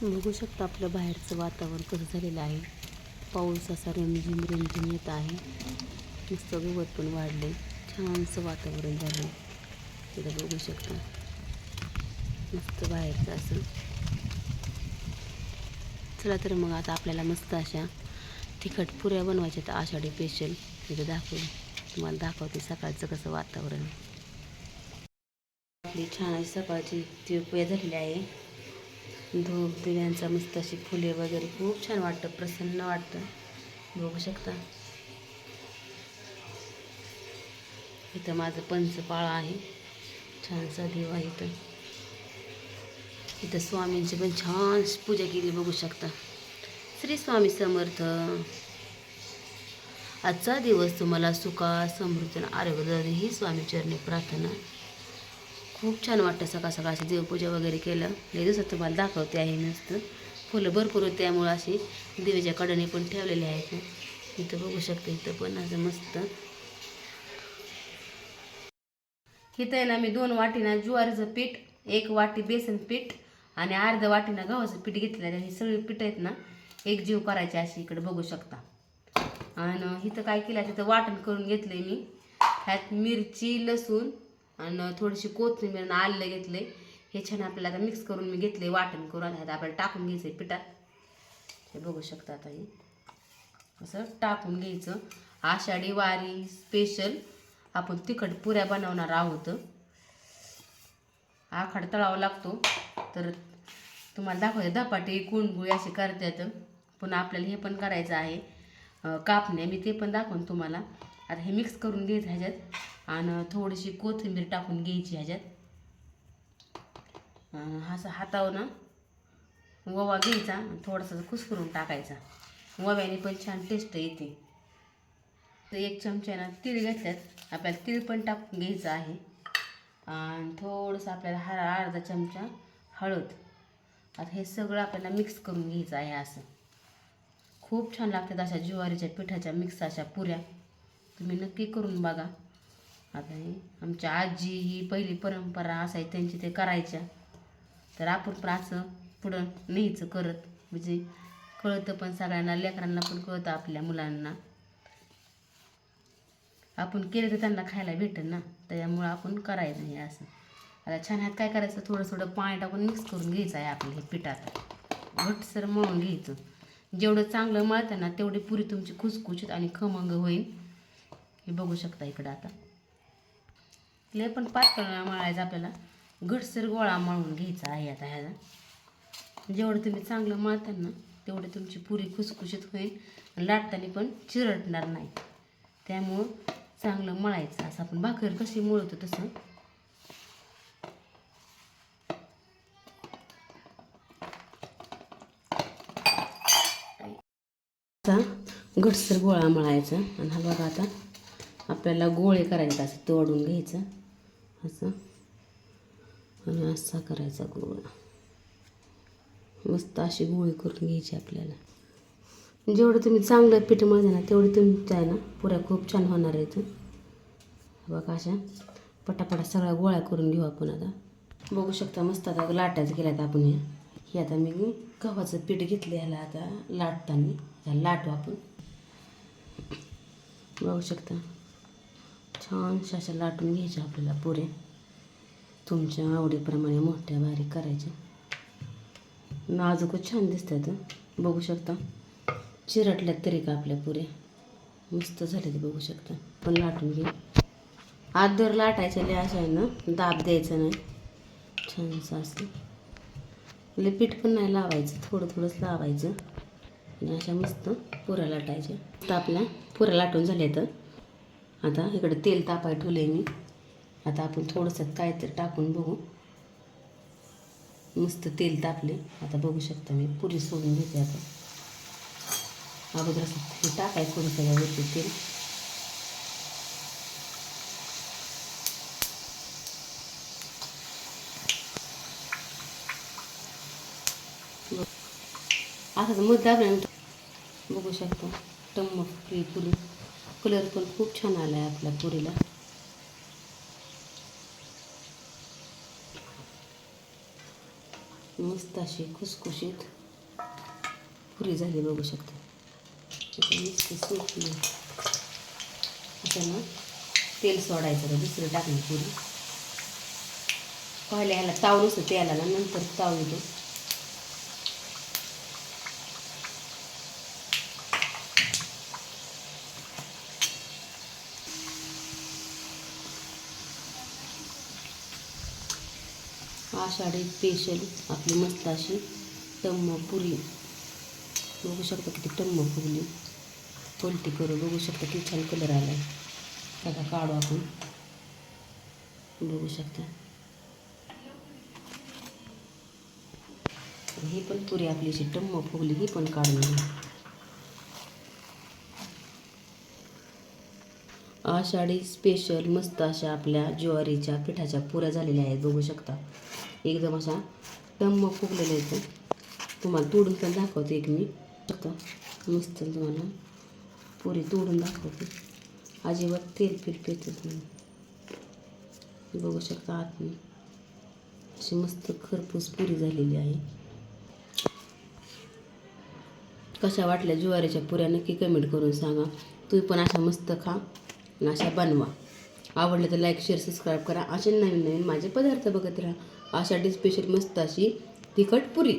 बघू शकता आपलं बाहेरचं वातावरण कसं झालेलं आहे. पाऊस असा रिमझिम रिमझिम येत आहे. मस्त गवत पण वाढले, छानसं वातावरण झालं. तिथं बघू शकता मस्त बाहेरचं असं. चला तर मग आता आपल्याला मस्त अशा तिखट पुऱ्या बनवायच्या आषाढी स्पेशल. तिथं तुम्हाला दाखवते सकाळचं कसं वातावरण. आपली छान अशी सकाळची तिळपुया झालेली आहे. धूप दिव्यांचा मस्त अशी फुले वगैरे खूप छान वाटतं, प्रसन्न वाटतं. बघू शकता इथं माझं पंचपाळ आहे, छानसा देव आहे. इथं स्वामींची पण छान पूजा केली, बघू शकता. श्री स्वामी समर्थ. आजचा दिवस तुम्हाला सुखा समृद्धी आरोग्य ही स्वामीचरणी प्रार्थना. खूप छान वाटतं सकाळ सकाळची देवपूजा वगैरे केलं. लई दिवसात तुम्हाला दाखवते आहे. नुसतं फुलं भरपूर होते, त्यामुळं अशी देवीच्या कडेने पण ठेवलेले आहेत. इथं बघू शकता, इथं पण असं मस्त. इथं आहे ना मी 2 वाटीनं ज्वारीचं पीठ, 1 वाटी बेसन पीठ आणि अर्ध्या वाटीनं गव्हाचं पीठ घेतलं आहे. ही सगळी पीठ आहेत ना एक जीव करायची अशी, इकडे बघू शकता. आणि इथं काय केलं, तिथं वाटण करून घेतलंय मी. ह्यात मिरची, लसूण आणि थोडीशी कोथिंबीर आणि आलं घेतले. हे छान आपल्याला आता मिक्स करून मी घेतले वाटण करून. ह्यात आपल्याला टाकून घ्यायचं आहे पिठात. हे बघू शकता. आता हे असं टाकून घ्यायचं. आषाढी वारी स्पेशल आपण तिखट पुऱ्या बनवणार आहोत. आखाड तळावा लागतो, तर तुम्हाला दाखवते. धपाटे कुंडगुळी असे करतात, पण आपल्याला हे पण करायचं आहे कापण्या. मी ते पण दाखवून तुम्हाला. आता हे मिक्स करून घ्यायचं ह्याच्यात आणि थोडीशी कोथिंबीर टाकून घ्यायची ह्याच्यात. असं हातावर ना ओवा घ्यायचा आणि थोडासा कुस्करून टाकायचा. ओव्याने पण छान टेस्ट येते. तर 1 चमच्यानं तीळ घेतल्यात, आपल्याला तीळ पण टाकून घ्यायचं आहे. आणि थोडंसं आपल्याला अर्धा चमचा हळद. आता हे सगळं आपल्याला मिक्स करून घ्यायचं आहे. असं खूप छान लागतात अशा ज्वारीच्या पिठाच्या मिक्स अशा पुऱ्या. तुम्ही नक्की करून बघा. आता हे आमच्या आजी ही पहिली परंपरा असायची त्यांची, ते करायच्या. तर आपण पण असं पुढं न्यायचं करत, म्हणजे कळतं पण सगळ्यांना, लेकरांना पण कळतं, आपल्या मुलांना. आपण केलं तर त्यांना खायला भेटेल ना, त्याच्यामुळं आपण करायचं हे असं. आता छान ह्यात काय करायचं, थोडं थोडं पाणी टाकून मिक्स करून घ्यायचं आहे आपलं हे पिठात. घट्टसर मळून घ्यायचं. जेवढं चांगलं मळतं ना तेवढी पुरी तुमची खुसखुशीत आणि खमंग होईल. हे बघू शकता इकडं. आता लय पण पातळ मळायचं, आपल्याला घट्टसर गोळा मळून घ्यायचा आहे. आता ह्याला जेवढं तुम्ही चांगलं मळता ना तेवढी तुमची पुरी खुसखुशीत होईल आणि लाटताना पण चिरटणार नाही. त्यामुळं चांगलं मळायचं. असं आपण भाकर कशी मळतो तसं. घट्टसर गोळा मळायचा. आणि हा बघा, आता आपल्याला गोळे करायचे. असं तोडून घ्यायचं असं आणि असा करायचा गोळा. मस्त अशी गोळी करून घ्यायची आपल्याला. जेवढं तुम्ही चांगलं पीठ मळता ना तेवढी तुमच्या आहे ना पुऱ्या खूप छान होणार आहेत. बघा अशा पटापटा सगळ्या गोळ्या करून घेऊ आपण. आता बघू शकता मस्त. आता लाटायचं केलं आपण. हे आता मी गव्हाचं पीठ घेतलं, ह्याला आता लाटताना ह्याला लाटू आपण. बघू शकता छान अशा लाटून घ्यायच्या आपल्याला पुऱ्या. तुमच्या आवडीप्रमाणे मोठ्या बारीक करायच्या. नाजूकच छान दिसतात. बघू शकता चिरटल्यात तरी का आपल्या पुऱ्या मस्त झाल्या ते. बघू शकता. पण लाटून घे. आत दर लाटायच्या लय अशा आहे ना, दाब द्यायचं नाही. छानसं असं लय पीठ पण नाही लावायचं, थोडं थोडंच लावायचं आणि अशा मस्त पुऱ्या लाटायच्या. तर आपल्या पुऱ्या लाटून झाल्या. तर आता इकडे तेल तापाय ठेवलं आहे मी. आता आपण थोडंसं काहीतरी टाकून बघू. मस्त तेल तापले. आता बघू शकता मी पुरी सोडून घेते. आता अगोदर असं हे टाकायचं थोडंसं यावरती तेल. असं मग दाबल्यानंतर बघू शकता टम्मक पुरी. कलर पण खूप छान आला आहे आपल्या पुरीला. मस्त अशी खुसखुशीत पुरी झाली बघू शकता. मस्त सुटली. आता ना तेल सोडायचं का दुसरं टाकली पुरी. पहिल्या ह्याला ताव नसतं तेलाला, नंतर ताव येतो. आषाढी स्पेशल आपली मस्त अशी टम्म पुरी बघू शकता. किती टम्म फुगली. पलटी करू बघू शकता किती छान कलर आला आहे. आता काढू आपण बघू शकता. ही पण पुरी आपली अशी टम्म फुगली. ही पण काढून घेऊ. आषाढी स्पेशल मस्त अशा आपल्या ज्वारीच्या पिठाच्या पुऱ्या झालेल्या आहेत बघू शकता. एकदम अशा टम्म फुगलेल्या आहेत. तुम्हाला तोडून पण दाखवते एक मी. बघा मस्त तुम्हाला पुरी तोडून दाखवते. अजिबात तेल पेतच नाही. बघू शकता आतून अशी मस्त खरपूस पुरी झालेली आहे. कशा वाटल्या ज्वारीच्या पुऱ्या नक्की कमेंट करून सांगा. तुम्ही पण अशा मस्त खा आणि अशा बनवा. आवडलं तर लाईक शेअर सबस्क्राईब करा. असे नवीन नवीन माझे पदार्थ बघत राहा. आषाढी स्पेशल मस्त अशी तिखट पुरी.